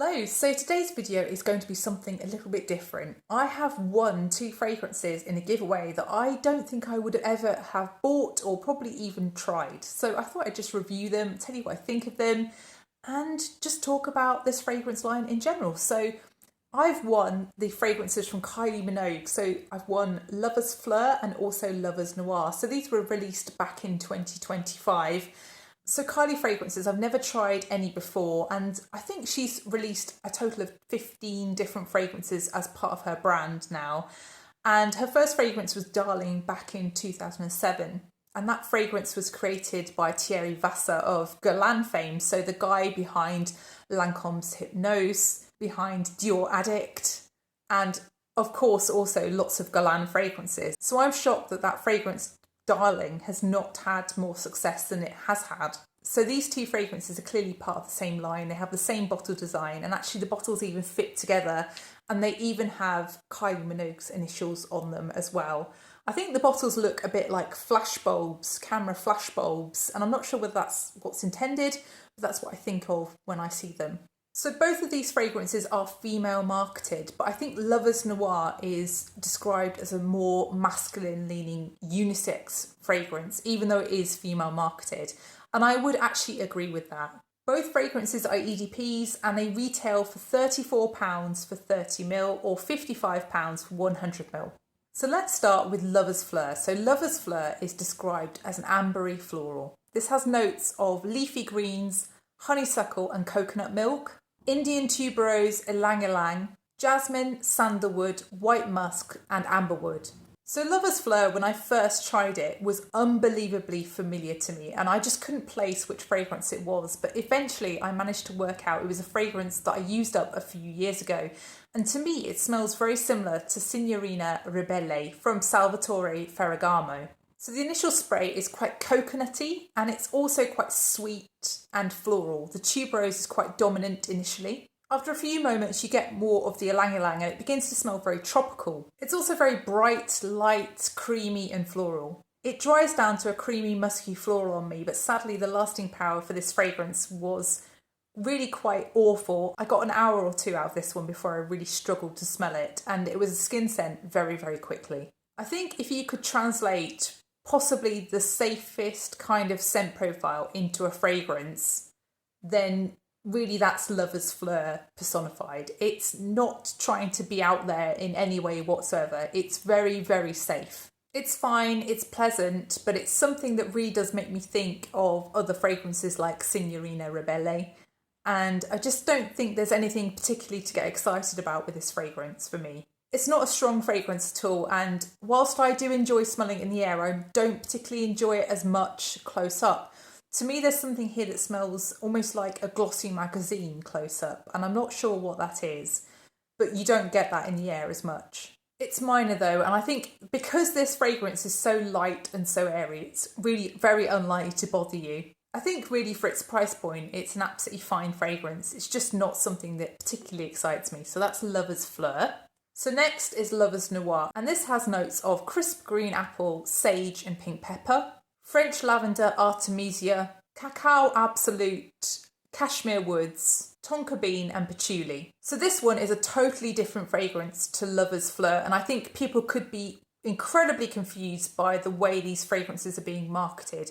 Hello, so today's video is going to be something a little bit different. I have won two fragrances in a giveaway that I don't think I would ever have bought or probably even tried. So I thought I'd just review them, tell you what I think of them, and just talk about this fragrance line in general. So I've won the fragrances from Kylie Minogue. So I've won Lovers Fleur and also Lovers Noir. So these were released back in 2025. So Kylie fragrances, I've never tried any before, and I think she's released a total of 15 different fragrances as part of her brand now. And her first fragrance was Darling back in 2007. And that fragrance was created by Thierry Vasseur of Guerlain fame, so the guy behind Lancome's Hypnose, behind Dior Addict, and of course also lots of Guerlain fragrances. So I'm shocked that that fragrance Darling has not had more success than it has had. So these two fragrances are clearly part of the same line. They have the same bottle design, and actually the bottles even fit together, and they even have Kylie Minogue's initials on them as well. I think the bottles look a bit like flashbulbs, camera flashbulbs, and I'm not sure whether that's what's intended, but that's what I think of when I see them. So both of these fragrances are female marketed, but I think Lovers Noir is described as a more masculine leaning unisex fragrance, even though it is female marketed. And I would actually agree with that. Both fragrances are EDPs and they retail for £34 for 30ml or £55 for 100ml. So let's start with Lovers Fleur. So Lovers Fleur is described as an ambery floral. This has notes of leafy greens, honeysuckle and coconut milk, Indian tuberose, ylang-ylang, jasmine, sandalwood, white musk and amberwood. So Lovers Fleur, when I first tried it, was unbelievably familiar to me, and I just couldn't place which fragrance it was, but eventually I managed to work out it was a fragrance that I used up a few years ago, and to me it smells very similar to Signorina Ribelle from Salvatore Ferragamo. So the initial spray is quite coconutty, and it's also quite sweet and floral. The tuberose is quite dominant initially. After a few moments, you get more of the ylang-ylang and it begins to smell very tropical. It's also very bright, light, creamy and floral. It dries down to a creamy, musky floral on me, but sadly the lasting power for this fragrance was really quite awful. I got an hour or two out of this one before I really struggled to smell it, and it was a skin scent very, very quickly. I think if you could translate possibly the safest kind of scent profile into a fragrance, then really that's Lovers Fleur personified. It's not trying to be out there in any way whatsoever. It's very, very safe. It's fine, it's pleasant, but it's something that really does make me think of other fragrances like Signorina Ribelle. And I just don't think there's anything particularly to get excited about with this fragrance for me. It's not a strong fragrance at all, and whilst I do enjoy smelling it in the air, I don't particularly enjoy it as much close up. To me, there's something here that smells almost like a glossy magazine close up, and I'm not sure what that is, but you don't get that in the air as much. It's minor though, and I think because this fragrance is so light and so airy, it's really very unlikely to bother you. I think really for its price point, it's an absolutely fine fragrance. It's just not something that particularly excites me. So that's Lovers Fleur. So next is Lovers Noir, and this has notes of crisp green apple, sage and pink pepper, French lavender, artemisia, cacao absolute, cashmere woods, tonka bean and patchouli. So this one is a totally different fragrance to Lovers Fleur, and I think people could be incredibly confused by the way these fragrances are being marketed,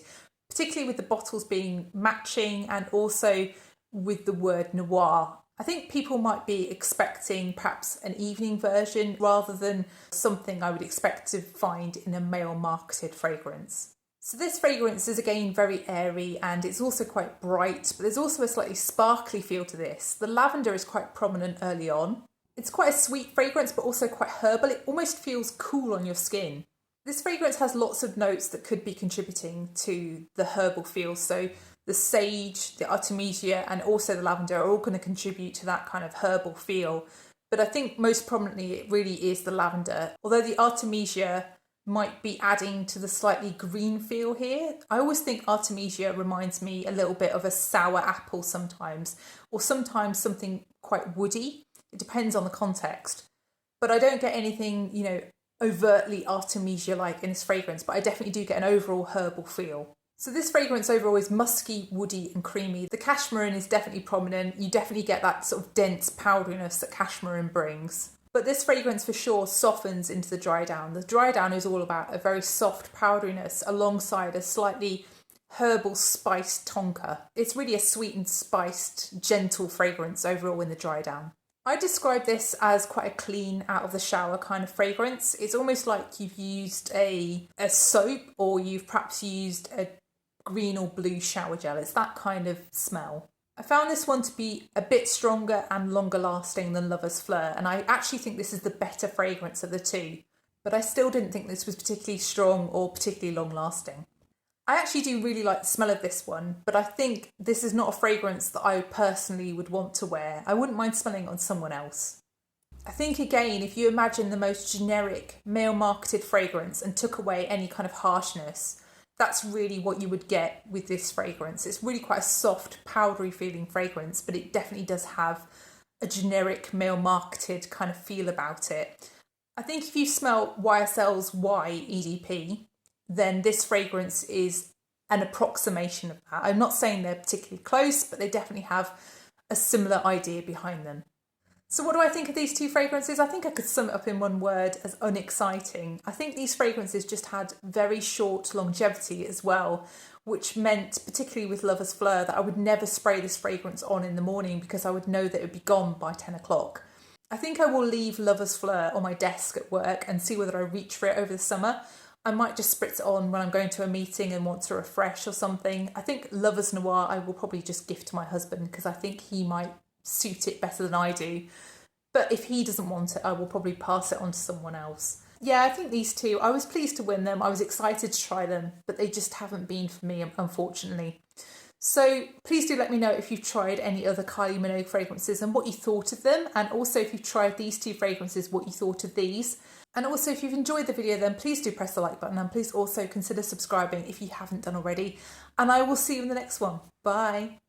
particularly with the bottles being matching and also with the word noir. I think people might be expecting perhaps an evening version rather than something I would expect to find in a male marketed fragrance. So this fragrance is again very airy and it's also quite bright, but there's also a slightly sparkly feel to this. The lavender is quite prominent early on. It's quite a sweet fragrance but also quite herbal. It almost feels cool on your skin. This fragrance has lots of notes that could be contributing to the herbal feel. So the sage, the artemisia and also the lavender are all going to contribute to that kind of herbal feel. But I think most prominently it really is the lavender. Although the artemisia might be adding to the slightly green feel here. I always think artemisia reminds me a little bit of a sour apple sometimes, or sometimes something quite woody. It depends on the context. But I don't get anything, overtly artemisia-like in this fragrance, but I definitely do get an overall herbal feel. So this fragrance overall is musky, woody and creamy. The cashmere is definitely prominent. You definitely get that sort of dense powderiness that cashmere brings. But this fragrance for sure softens into the dry down. The dry down is all about a very soft powderiness alongside a slightly herbal spiced tonka. It's really a sweet and spiced, gentle fragrance overall in the dry down. I describe this as quite a clean, out of the shower kind of fragrance. It's almost like you've used a soap, or you've perhaps used a green or blue shower gel. It's that kind of smell. I found this one to be a bit stronger and longer lasting than Lovers Fleur, and I actually think this is the better fragrance of the two, but I still didn't think this was particularly strong or particularly long lasting. I actually do really like the smell of this one, but I think this is not a fragrance that I personally would want to wear. I wouldn't mind smelling it on someone else. I think again, if you imagine the most generic male marketed fragrance and took away any kind of harshness, that's really what you would get with this fragrance. It's really quite a soft, powdery feeling fragrance, but it definitely does have a generic male marketed kind of feel about it. I think if you smell YSL's Y EDP, then this fragrance is an approximation of that. I'm not saying they're particularly close, but they definitely have a similar idea behind them. So what do I think of these two fragrances? I think I could sum it up in one word as unexciting. I think these fragrances just had very short longevity as well, which meant, particularly with Lovers Fleur, that I would never spray this fragrance on in the morning because I would know that it would be gone by 10 o'clock. I think I will leave Lovers Fleur on my desk at work and see whether I reach for it over the summer. I might just spritz it on when I'm going to a meeting and want to refresh or something. I think Lovers Noir I will probably just gift to my husband because I think he might suit it better than I do. But if he doesn't want it, I will probably pass it on to someone else. Yeah, I think these two, I was pleased to win them. I was excited to try them, but they just haven't been for me, unfortunately. So please do let me know if you've tried any other Kylie Minogue fragrances and what you thought of them. And also if you've tried these two fragrances, what you thought of these. And also if you've enjoyed the video, then please do press the like button and please also consider subscribing if you haven't done already. And I will see you in the next one. Bye.